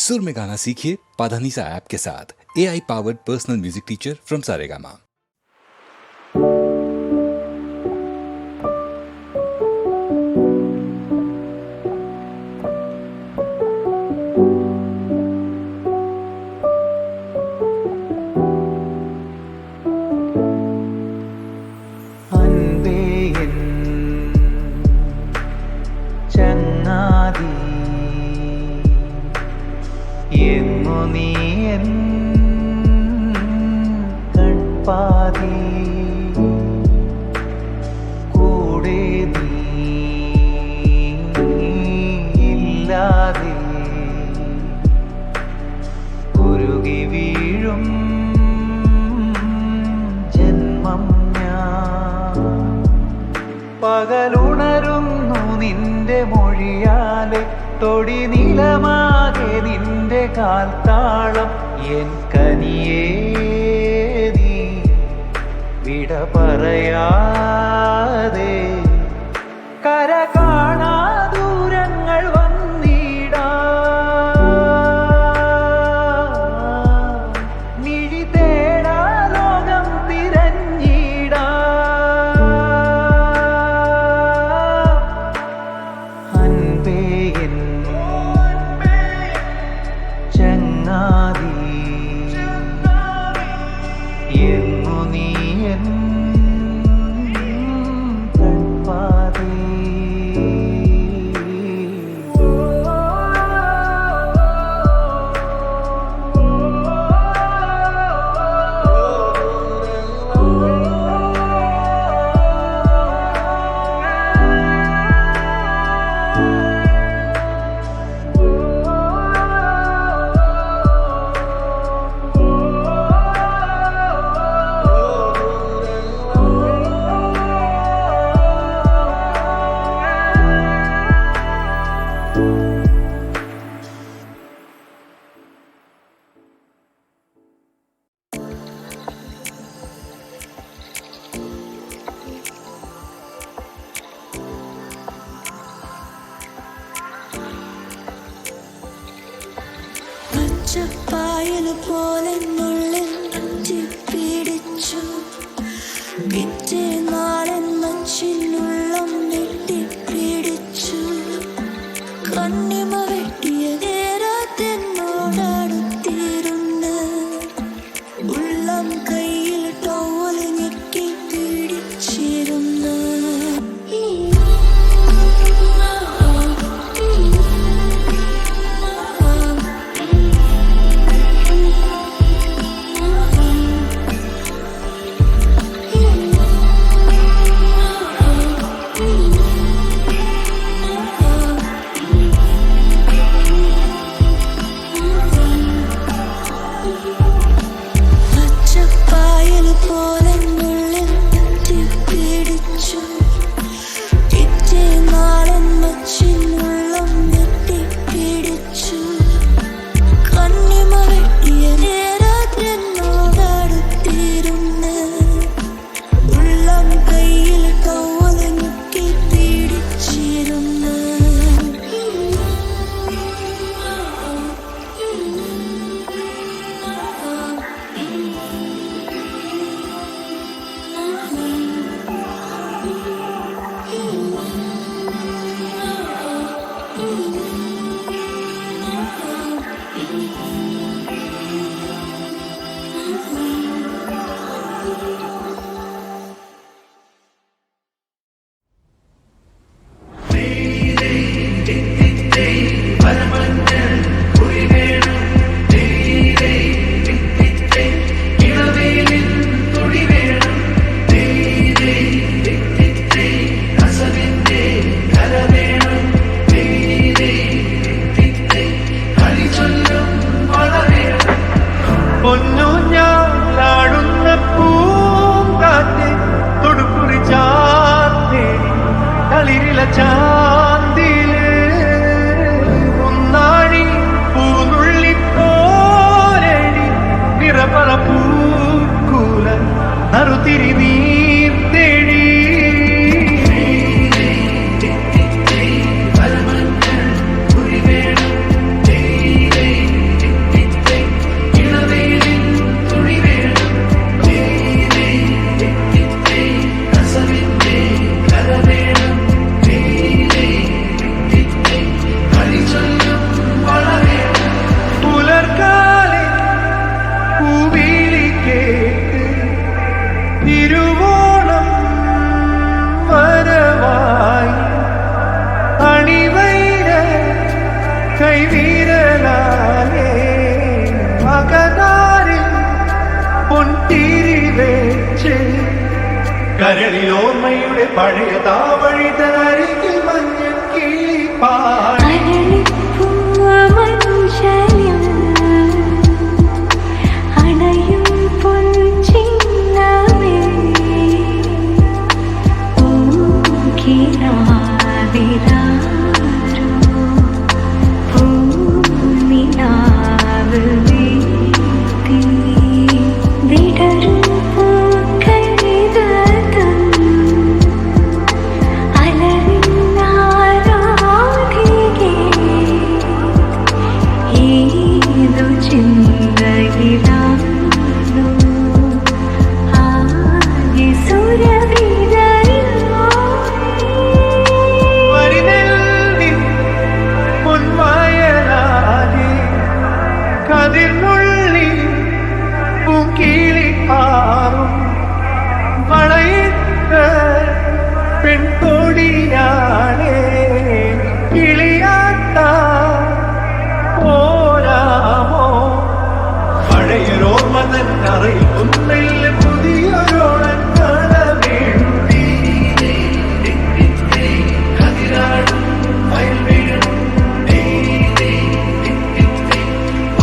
सुर में गाना सीखिए पाधानीसा ऐप के साथ। AI powered personal music teacher from Saregama. പകലുണരുന്നു നിന്റെ മൊഴിയാലെ തൊടി നിലമാകെ നിന്റെ കാൽത്താളം എൻ കനിയേ നീ വിട പറയാതെ കര കാണാ ദൂരങ്ങൾ വന്നിടാ മിഴി തേടാ ലോകം തിരഞ്ഞിടാ പായല് പോലെ നുള്ളിൽ പിടിച്ചു പിറ്റേ നാളൻ മച്ചിനുള്ളം നെട്ടിപ്പിടിച്ചു കണ്ണിമ വെട്ടിയ നേരത്തെന്നോടടുത്തിരുന്ന് ഉള്ളം കയ്യിൽ ടോവല് ഞെക്കി പിടിച്ചിരുന്നു നിഴലാലേ അകതാരിൽ പൊൻതിരി വെച്ച് കരളിലോർമ്മയുടെ പഴയ താവഴി തരികിൽ മഞ്ഞ കിളിപ്പാടി പെൺകൊടിയാണേ കിളിയാട്ട പോരാമോ പഴയൊരോർമ്മ തന്നറിയിൽ ഒന്നിൽ പുതിയൊരോളം കാണവേണ്ടി കതിരാടും വയൽവീഴും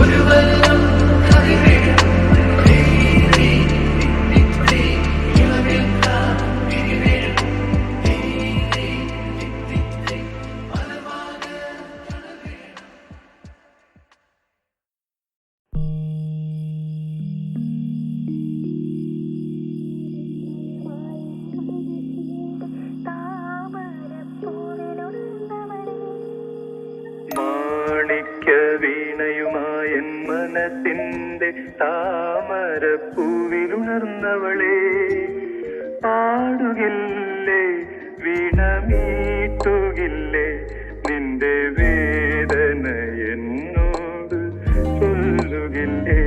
ഒരു വെള്ളം കതിരേഴും വീണയുമായൻ മനസ്സിന്റെ താമരപ്പൂവിലുണർന്നവളെ പാടുകില്ലേ വീണമീട്ടുകില്ലേ നിന്റെ വേദന എന്നോട് ചൊല്ലുകില്ലേ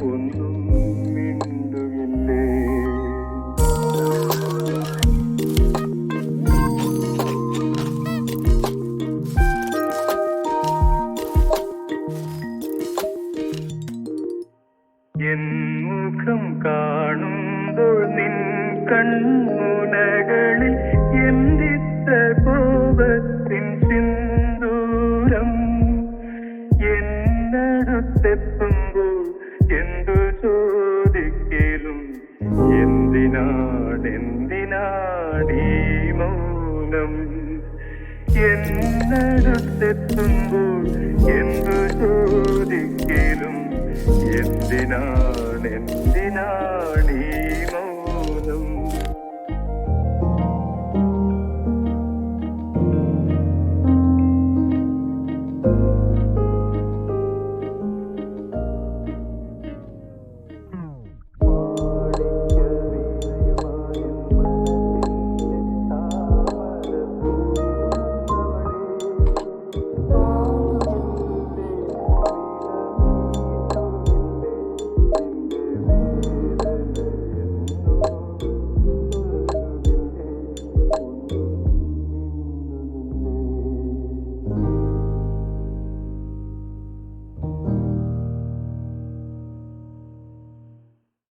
ഒന്നും മിണ്ടുകില്ലേ മുഖം കാണുമ്പോൾ നിൻ കൺമുനകളിൽ എന്തിത്ത കോപത്തിൻ സിന്ദൂരം എന്നടുത്തെത്തുമ്പോൾ എന്തു ചോദിക്കലും എന്തിനാടീ മൗനം എന്നടുത്തെത്തുമ്പോൾ എന്തു ചോദിക്കലും എന്തിനാണീ